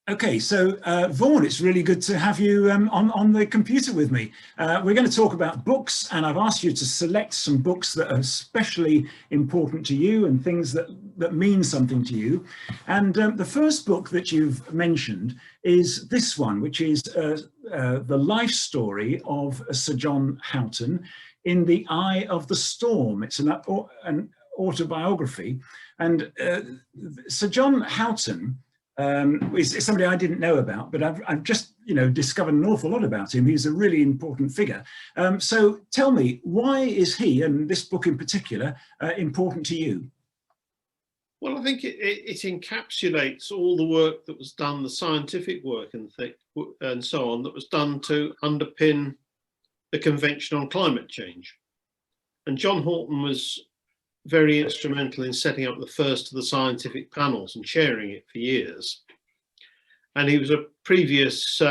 Okay, so Vaughan, it's really good to have you on the computer with me. We're going to talk about books, and I've asked you to select some books that are especially important to you and things that mean something to you. And the first book that you've mentioned is this one, which is the life story of Sir John Houghton, In the Eye of the Storm. It's an autobiography, and Sir John Houghton is somebody I didn't know about, but I've just discovered an awful lot about him. He's a really important figure. So tell me, why is he, and this book in particular, important to you? Well, I think it encapsulates all the work that was done, the scientific work and so on, that was done to underpin the Convention on Climate Change. And John Houghton was very instrumental in setting up the first of the scientific panels and chairing it for years. And he was a previous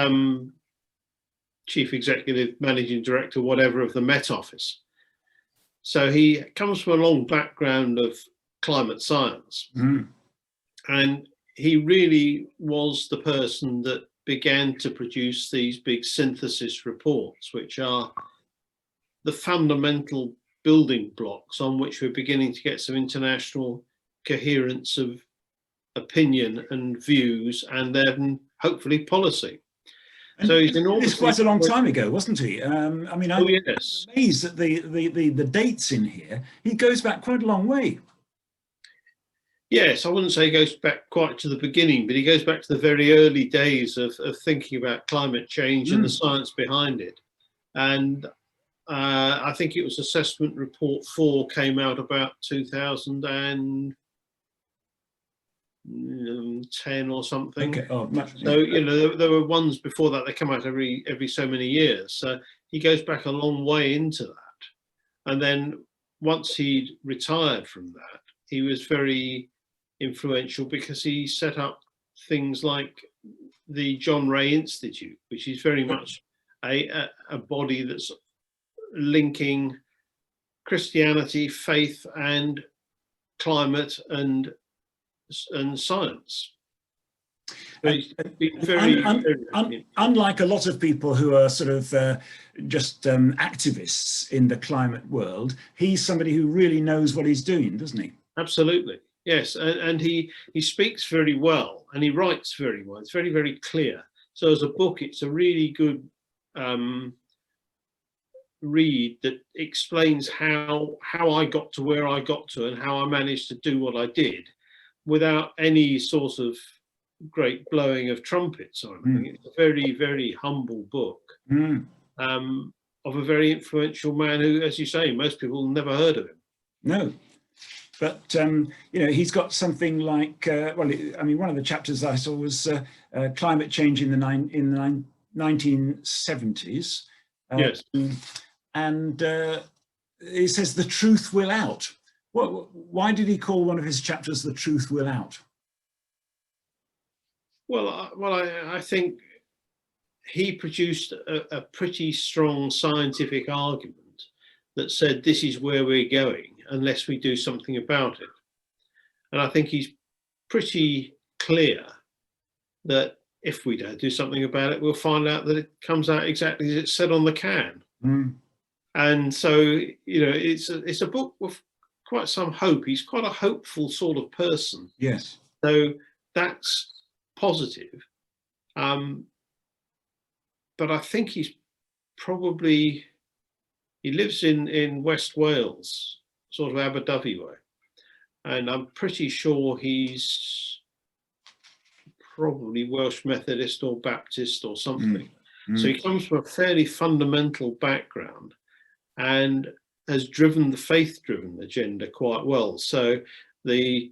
chief executive, managing director, whatever, of the Met Office. So he comes from a long background of climate science. And he really was the person that began to produce these big synthesis reports, which are the fundamental building blocks on which we're beginning to get some international coherence of opinion and views, and then hopefully policy. And so he's enormously. It's quite a long time ago, wasn't he? I mean, I'm amazed at the dates in here. He goes back quite a long way. Yes, I wouldn't say he goes back quite to the beginning, but he goes back to the very early days of thinking about climate change and the science behind it. And I think it was Assessment Report 4 came out about 2010 or something. Okay. Oh, so there were ones before that. They come out every so many years. So he goes back a long way into that. And then once he'd retired from that, he was very influential because he set up things like the John Ray Institute, which is very much a body that's linking Christianity, faith, and climate and science. Unlike a lot of people who are sort of just activists in the climate world, he's somebody who really knows what he's doing, doesn't he? Absolutely, yes, and he speaks very well and he writes very well. It's very, very clear. So as a book, it's a really good read that explains how I got to where I got to and how I managed to do what I did without any sort of great blowing of trumpets or anything. It's a very, very humble book of a very influential man who, as you say, most people never heard of him. No, but he's got something like I mean, one of the chapters I saw was climate change in the 1970s. Yes. And it says the truth will out. Why did he call one of his chapters "The Truth Will Out"? Well, I think he produced a pretty strong scientific argument that said this is where we're going unless we do something about it. And I think he's pretty clear that if we don't do something about it, we'll find out that it comes out exactly as it said on the can. And so, it's a book with quite some hope. He's quite a hopeful sort of person. Yes. So that's positive. But I think he lives in West Wales, sort of Aberdyfi way. And I'm pretty sure he's probably Welsh Methodist or Baptist or something. So he comes from a fairly fundamental background and has driven the faith-driven agenda quite well. So the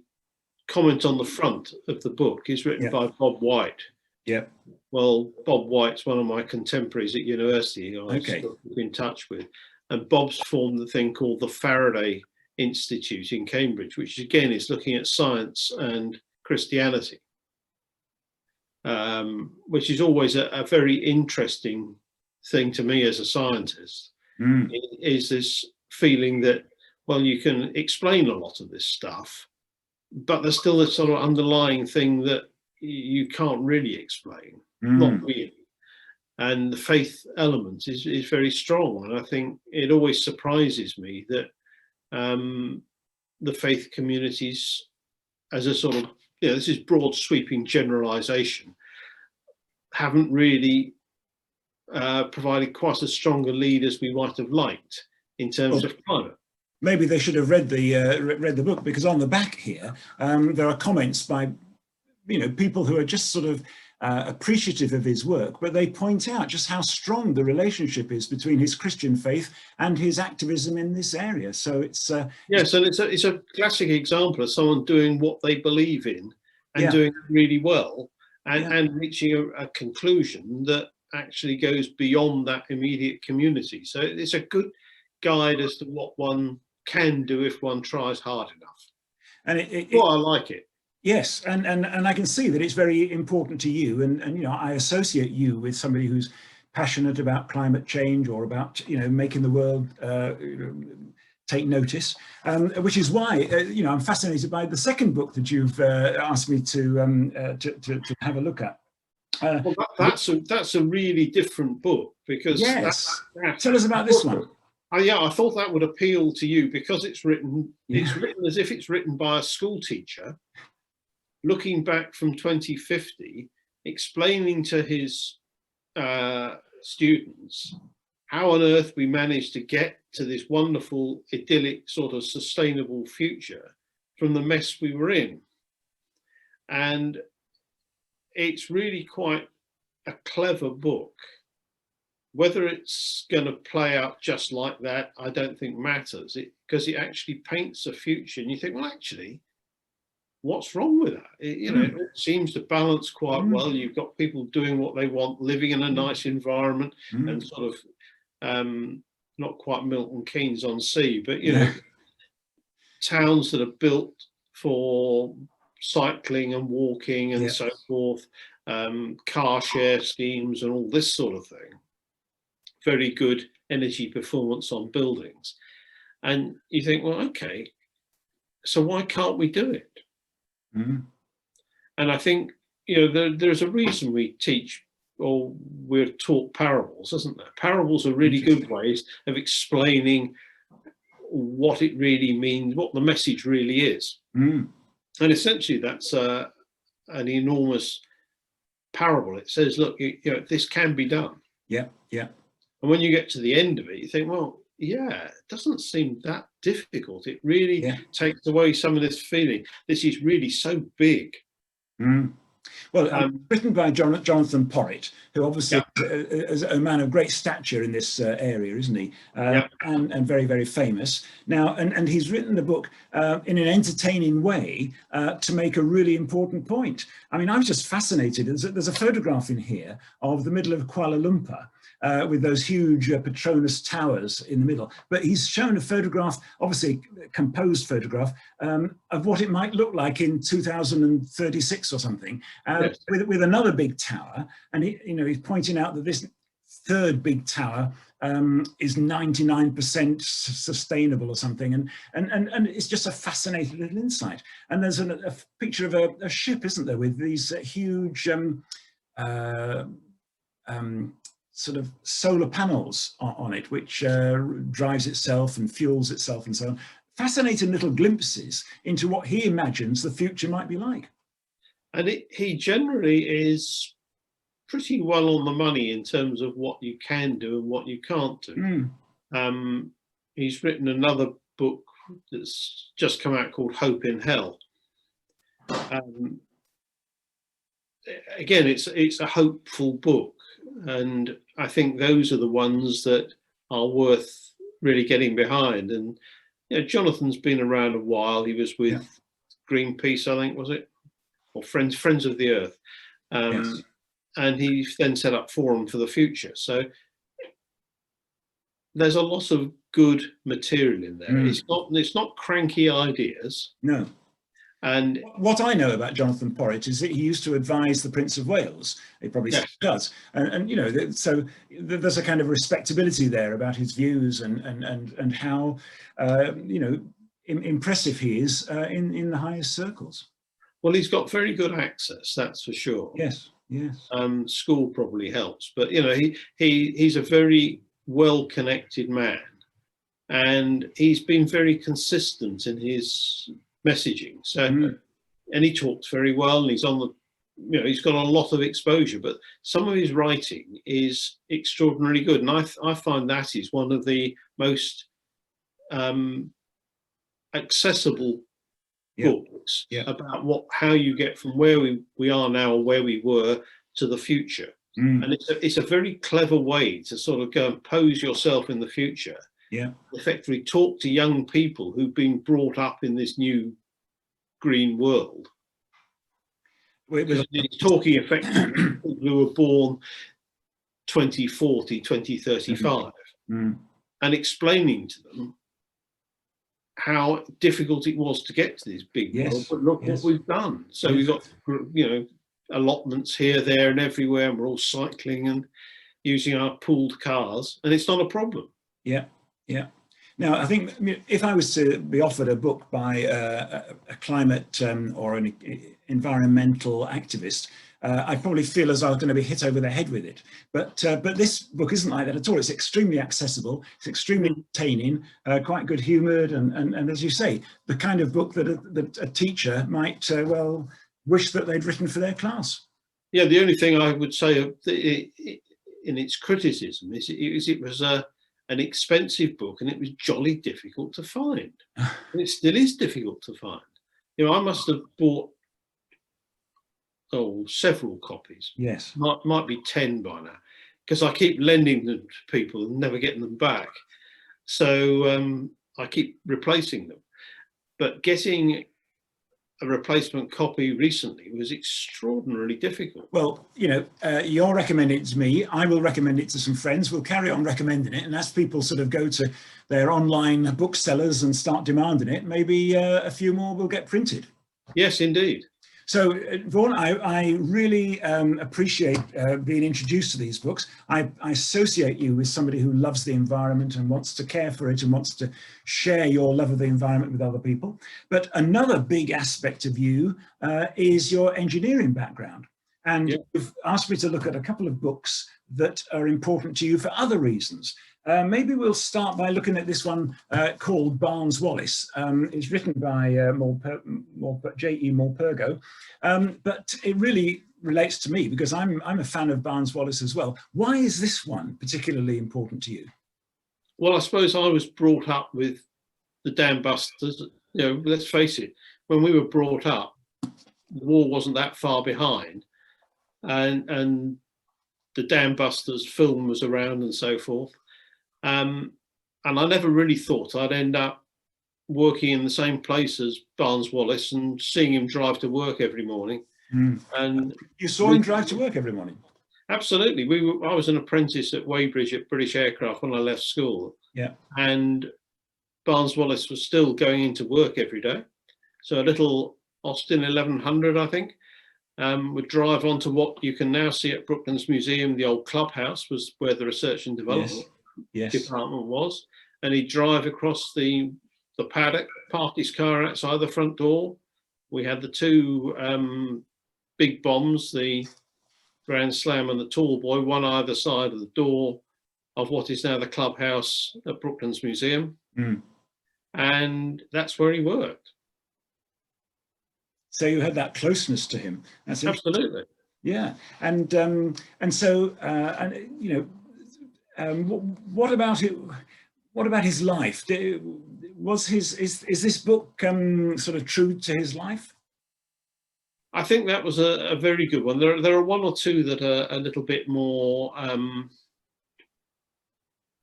comment on the front of the book is written by Bob White. Yeah. Well, Bob White's one of my contemporaries at university. I was in touch with, and Bob's formed the thing called the Faraday Institute in Cambridge, which again is looking at science and Christianity, which is always a very interesting thing to me as a scientist. Is this feeling that, well, you can explain a lot of this stuff, but there's still this sort of underlying thing that you can't really explain, Mm. not really. And the faith element is very strong. And I think it always surprises me that the faith communities, as a sort of, this is broad sweeping generalization, haven't really provided quite as strong a lead as we might have liked in terms of climate. Maybe they should have read the book, because on the back here there are comments by people who are just sort of appreciative of his work, but they point out just how strong the relationship is between his Christian faith and his activism in this area. So it's yes, and it's a classic example of someone doing what they believe in and doing it really well, and reaching a conclusion that actually goes beyond that immediate community. So it's a good guide as to what one can do if one tries hard enough. And I like it. Yes, and I can see that it's very important to you, and I associate you with somebody who's passionate about climate change, or about making the world take notice, which is why I'm fascinated by the second book that you've asked me to have a look at. Well, that's a really different book, because tell us about this one. I thought that would appeal to you, because it's written as if it's written by a school teacher, looking back from 2050, explaining to his students how on earth we managed to get to this wonderful, idyllic, sort of sustainable future from the mess we were in. And it's really quite a clever book. Whether it's going to play out just like that, I don't think matters, because it actually paints a future, and you think, well, actually, what's wrong with that? It all seems to balance quite well. You've got people doing what they want, living in a nice environment, and sort of not quite Milton Keynes on sea, but towns that are built for cycling and walking and so forth, car share schemes and all this sort of thing. Very good energy performance on buildings. And you think, well, okay, so why can't we do it? And I think, there's a reason we teach, or we're taught parables, isn't there? Parables are really good ways of explaining what it really means, what the message really is. And essentially that's an enormous parable. It says, look, this can be done. Yeah, yeah. And when you get to the end of it, you think, well, it doesn't seem that difficult. It really takes away some of this feeling. This is really so big. Well, written by Jonathan Porritt, who obviously is a man of great stature in this area, isn't he? And very, very famous. Now, and he's written the book in an entertaining way to make a really important point. I mean, I was just fascinated. There's a photograph in here of the middle of Kuala Lumpur, with those huge Petronas towers in the middle. But he's shown a photograph, obviously a composed photograph, of what it might look like in 2036 or something, with another big tower. And he's pointing out that this third big tower is 99% sustainable or something. And it's just a fascinating little insight. And there's a picture of a ship, isn't there, with these huge sort of solar panels on it, which drives itself and fuels itself and so on. Fascinating little glimpses into what he imagines the future might be like. And he generally is pretty well on the money in terms of what you can do and what you can't do. He's written another book that's just come out called Hope in Hell. Again, it's a hopeful book. And I think those are the ones that are worth really getting behind. And Jonathan's been around a while. He was with Greenpeace, I think, was it? Or Friends of the Earth. And he then set up Forum for the Future. So there's a lot of good material in there. It's not cranky ideas. No. And what I know about Jonathan Porritt is that he used to advise the Prince of Wales. He probably still does. And so there's a kind of respectability there about his views and how impressive he is in the highest circles. Well, he's got very good access, that's for sure. Yes, yes. School probably helps, but you know, he's a very well-connected man, and he's been very consistent in his messaging. So, and he talks very well, and he's on the, you know, he's got a lot of exposure, but some of his writing is extraordinarily good, and I find that is one of the most accessible books about how you get from where we are now, or where we were, to the future. And it's a very clever way to sort of go and pose yourself in the future. Effectively talk to young people who've been brought up in this new green world. It's talking effectively to people who were born 2040, 2035, and explaining to them how difficult it was to get to this big world, but look what we've done. So we've got, you know, allotments here, there, and everywhere, and we're all cycling and using our pooled cars, and it's not a problem. Yeah, yeah. Now, I think if I was to be offered a book by a climate or an environmental activist, I'd probably feel as though I was going to be hit over the head with it. But this book isn't like that at all. It's extremely accessible. It's extremely entertaining, quite good humoured, and as you say, the kind of book that a teacher might well wish that they'd written for their class. Yeah, the only thing I would say in its criticism is it was an expensive book, and it was jolly difficult to find. And it still is difficult to find. You know, I must have bought several copies. Yes, might be 10 by now, because I keep lending them to people and never getting them back. So I keep replacing them. But getting a replacement copy recently was extraordinarily difficult. Well, you know, you're recommending it to me. I will recommend it to some friends. We'll carry on recommending it, and as people sort of go to their online booksellers and start demanding it, maybe a few more will get printed. Yes, indeed. So, Vaughan, I really appreciate being introduced to these books. I associate you with somebody who loves the environment and wants to care for it and wants to share your love of the environment with other people. But another big aspect of you is your engineering background. And you've asked me to look at a couple of books that are important to you for other reasons. Maybe we'll start by looking at this one called Barnes Wallis. It's written by J.E. Morpurgo, but it really relates to me because I'm a fan of Barnes Wallis as well. Why is this one particularly important to you? Well, I suppose I was brought up with the dam busters. You know, let's face it, when we were brought up, the war wasn't that far behind, and the dam busters film was around and so forth. And I never really thought I'd end up working in the same place as Barnes Wallis and seeing him drive to work every morning. And you saw him drive to work every morning? Absolutely. I was an apprentice at Weybridge at British Aircraft when I left school. Yeah. And Barnes Wallis was still going into work every day. So a little Austin 1100, I think, would drive onto what you can now see at Brooklands Museum. The old clubhouse was where the research and development department was, and he'd drive across the paddock, park his car outside the front door. We had the two big bombs, the Grand Slam and the Tall Boy, one either side of the door of what is now the clubhouse at Brooklands Museum. And that's where he worked. So you had that closeness to him. That's absolutely. Yeah, and so you know. What about it? What about his life? Is this book sort of true to his life? I think that was a very good one. There are one or two that are a little bit more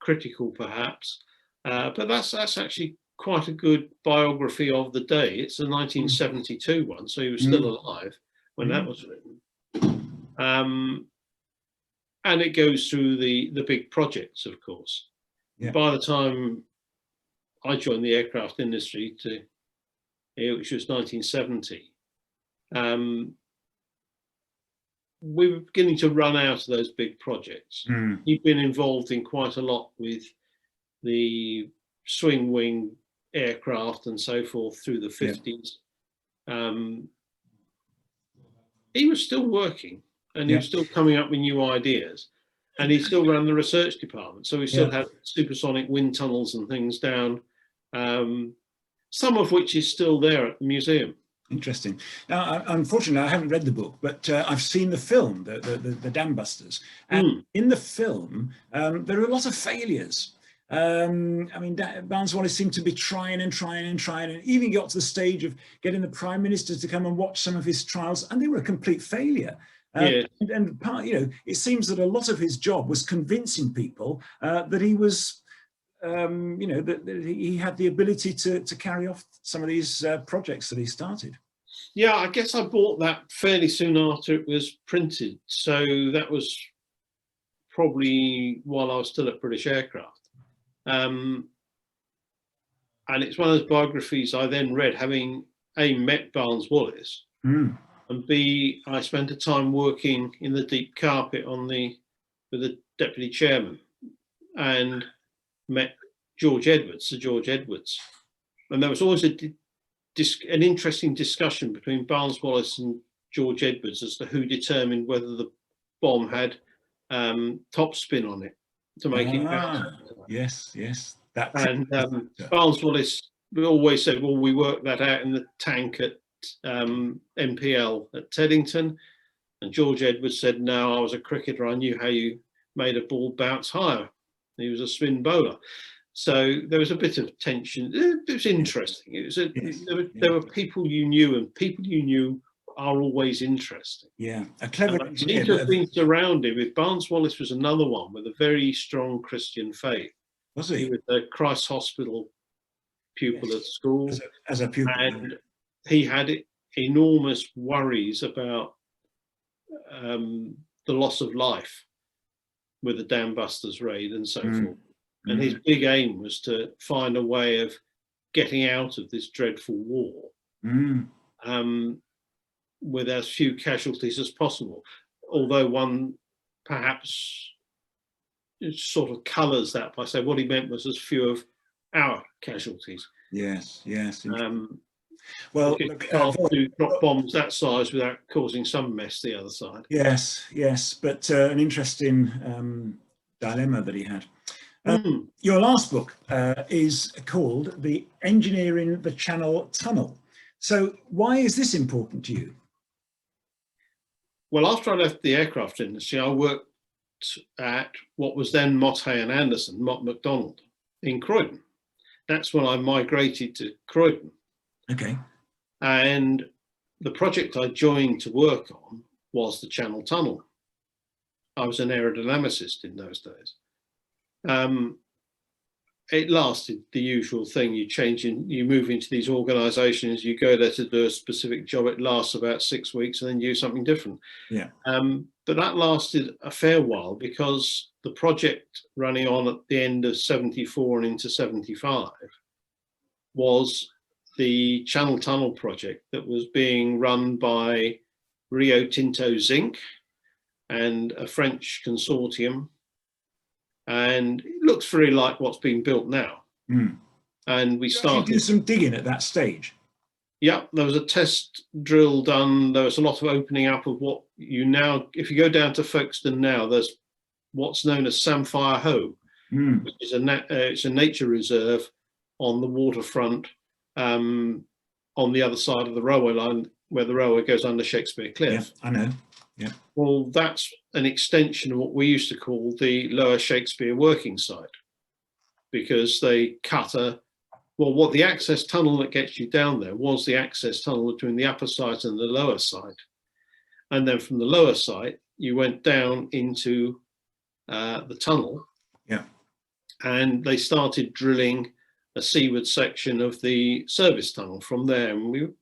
critical, perhaps, but that's actually quite a good biography of the day. It's a 1972 one, so he was still alive when that was written. And it goes through the big projects, of course. Yeah. By the time I joined the aircraft industry, which was 1970, we were beginning to run out of those big projects. He'd been involved in quite a lot with the swing wing aircraft and so forth through the 50s. he was still working, and he Yeah. was still coming up with new ideas, and he still ran the research department. So he still Yeah. had supersonic wind tunnels and things down, some of which is still there at the museum. Interesting. Now, unfortunately, I haven't read the book, but I've seen the film, the Dam Busters, and in the film, there are a lot of failures. I mean, Barnes Wallis seemed to be trying and trying and trying, and even got to the stage of getting the Prime Minister to come and watch some of his trials, and they were a complete failure. Yeah. And part, it seems that a lot of his job was convincing people that he was, that he had the ability to carry off some of these projects that he started. Yeah, I guess I bought that fairly soon after it was printed. So that was probably while I was still at British Aircraft. And it's one of those biographies I then read, having A, met Barnes Wallis, and B, I spent a time working in the deep carpet with the deputy chairman, and met George Edwards, Sir George Edwards. And there was always an interesting discussion between Barnes Wallis and George Edwards as to who determined whether the bomb had topspin on it to make it bounce. Yes, yes. And Barnes Wallis always said, well, we worked that out in the tank at MPL at Teddington. And George Edwards said, no, I was a cricketer. I knew how you made a ball bounce higher. He was a spin bowler. So there was a bit of tension. It was interesting. It was there were people you knew, and people you knew are always interesting. Yeah, a clever engineer. Need to have been surrounded with. Barnes Wallis was another one with a very strong Christian faith. Was he? He was a Christ Hospital pupil at school, as a pupil, and he had enormous worries about the loss of life with the Dam Busters raid and so forth. And his big aim was to find a way of getting out of this dreadful war with as few casualties as possible. Although one perhaps sort of colours that by saying what he meant was as few of our casualties. Yes, yes. Well, you can't do drop bombs that size without causing some mess the other side. Yes, yes, but an interesting dilemma that he had. Your last book is called The Engineering the Channel Tunnel. So why is this important to you? Well, after I left the aircraft industry, I worked at what was then Mott Hay and Anderson, Mott MacDonald, in Croydon. That's when I migrated to Croydon. Okay. And the project I joined to work on was the Channel Tunnel. I was an aerodynamicist in those days. It lasted the usual thing. You move into these organizations, you go there to do a specific job. It lasts about 6 weeks and then you do something different. Yeah. But that lasted a fair while because the project running on at the end of 74 and into 75 was the Channel Tunnel project that was being run by Rio Tinto Zinc and a French consortium. And it looks very like what's being built now. And we started. Did you do some digging at that stage? Yeah, there was a test drill done. There was a lot of opening up of what you now, if you go down to Folkestone now, there's what's known as Samphire Hoe, which is it's a nature reserve on the waterfront on the other side of the railway line where the railway goes under Shakespeare Cliff. Yeah, I know. Yeah. Well, that's an extension of what we used to call the Lower Shakespeare working site, because they cut what the access tunnel that gets you down there was the access tunnel between the upper site and the lower site. And then from the lower site, you went down into the tunnel. Yeah. And they started drilling a seaward section of the service tunnel from there. And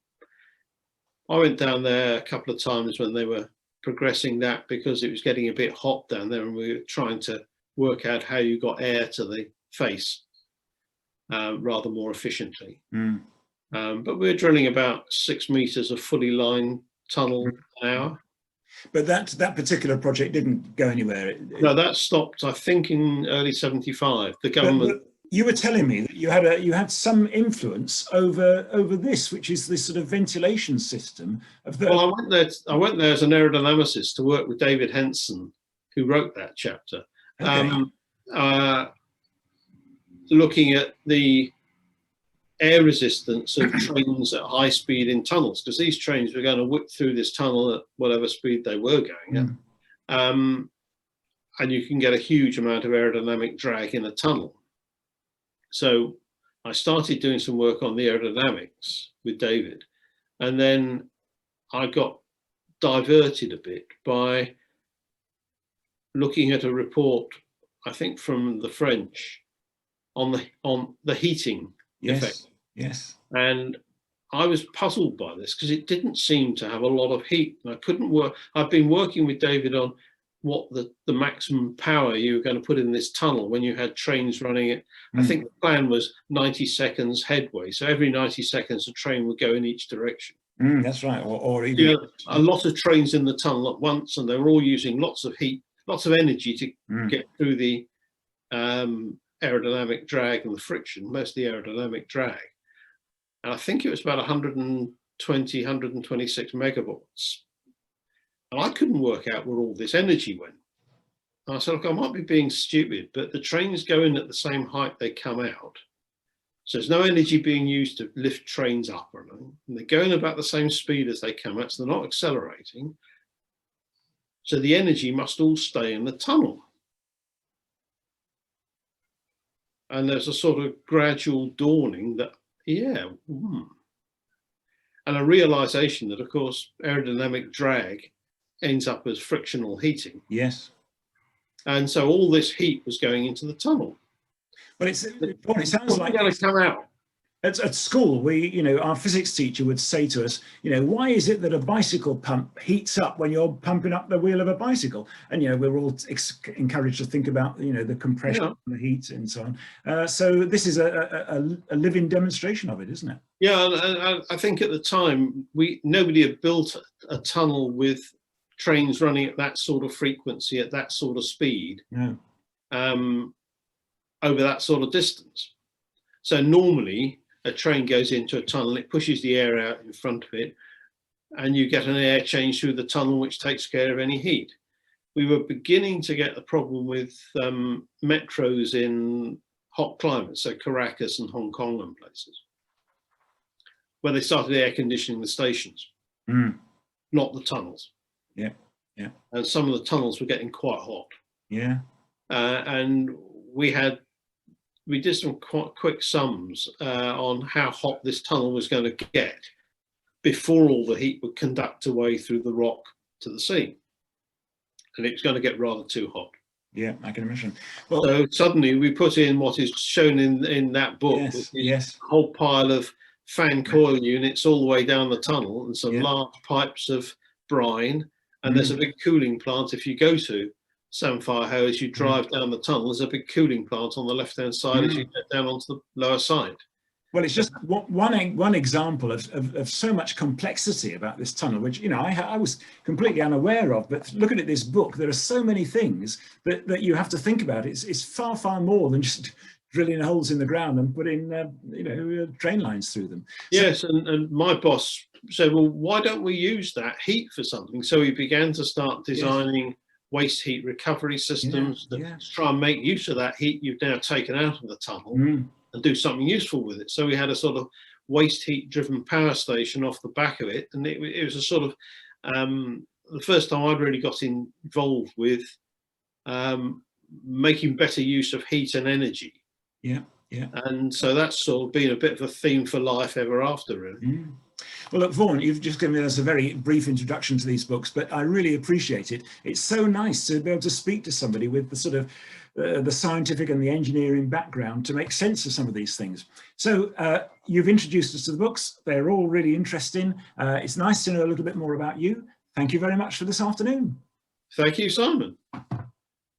I went down there a couple of times when they were progressing that, because it was getting a bit hot down there and we were trying to work out how you got air to the face rather more efficiently. But we were drilling about 6 meters of fully lined tunnel an hour. But that particular project didn't go anywhere. No, that stopped, I think, in early 75. The government you were telling me that you had some influence over this, which is this sort of ventilation system of the. Well, I went there as an aerodynamicist to work with David Henson, who wrote that chapter, Okay. looking at the air resistance of trains at high speed in tunnels, because these trains were going to whip through this tunnel at whatever speed they were going at. And you can get a huge amount of aerodynamic drag in a tunnel. So I started doing some work on the aerodynamics with David, and then I got diverted a bit by looking at a report, I think from the French, on the heating effect. Yes. And I was puzzled by this because it didn't seem to have a lot of heat. And I couldn't work. I've been working with David on what the maximum power you were going to put in this tunnel when you had trains running it. I think the plan was 90 seconds headway. So every 90 seconds, a train would go in each direction. That's right. Or even a lot of trains in the tunnel at once, and they were all using lots of heat, lots of energy to get through the aerodynamic drag and the friction, mostly aerodynamic drag. And I think it was about 120, 126 megawatts. And I couldn't work out where all this energy went. And I said, look, I might be being stupid, but the trains go in at the same height they come out. So there's no energy being used to lift trains up or anything. And they're going about the same speed as they come out, so they're not accelerating. So the energy must all stay in the tunnel. And there's a sort of gradual dawning that, and a realization that, of course, aerodynamic drag ends up as frictional heating. Yes. And so all this heat was going into the tunnel. Well, it sounds like going to come out. At school, our physics teacher would say to us, why is it that a bicycle pump heats up when you're pumping up the wheel of a bicycle? And, we're all encouraged to think about, the compression, and the heat and so on. So this is a living demonstration of it, isn't it? Yeah, and I think at the time, nobody had built a tunnel with trains running at that sort of frequency, at that sort of speed, over that sort of distance. So normally, a train goes into a tunnel, it pushes the air out in front of it, and you get an air change through the tunnel, which takes care of any heat. We were beginning to get the problem with metros in hot climates, so Caracas and Hong Kong and places, where they started air conditioning the stations, not the tunnels. Yeah. And some of the tunnels were getting quite hot. Yeah. And we did some quite quick sums on how hot this tunnel was going to get before all the heat would conduct away through the rock to the sea. And it was going to get rather too hot. Yeah, I can imagine. Well, so suddenly we put in what is shown in that book, a whole pile of fan coil units all the way down the tunnel and some large pipes of brine. And there's a big cooling plant. If you go to Samphire Hoe, as you drive down the tunnel, there's a big cooling plant on the left-hand side as you get down onto the lower side. Well, it's just one example of so much complexity about this tunnel, which, I was completely unaware of. But looking at this book, there are so many things that you have to think about. It's far, far more than just drilling holes in the ground and putting, train lines through them. Yes, and my boss said, well, why don't we use that heat for something? So we began to start designing waste heat recovery systems to try and make use of that heat you've now taken out of the tunnel and do something useful with it. So we had a sort of waste heat driven power station off the back of it. And it was a sort of, the first time I'd really got involved with making better use of heat and energy. Yeah. And so that's sort of been a bit of a theme for life ever after, really. Well, look, Vaughan, you've just given us a very brief introduction to these books, but I really appreciate it. It's so nice to be able to speak to somebody with the sort of the scientific and the engineering background to make sense of some of these things. So you've introduced us to the books. They're all really interesting. It's nice to know a little bit more about you. Thank you very much for this afternoon. Thank you, Simon.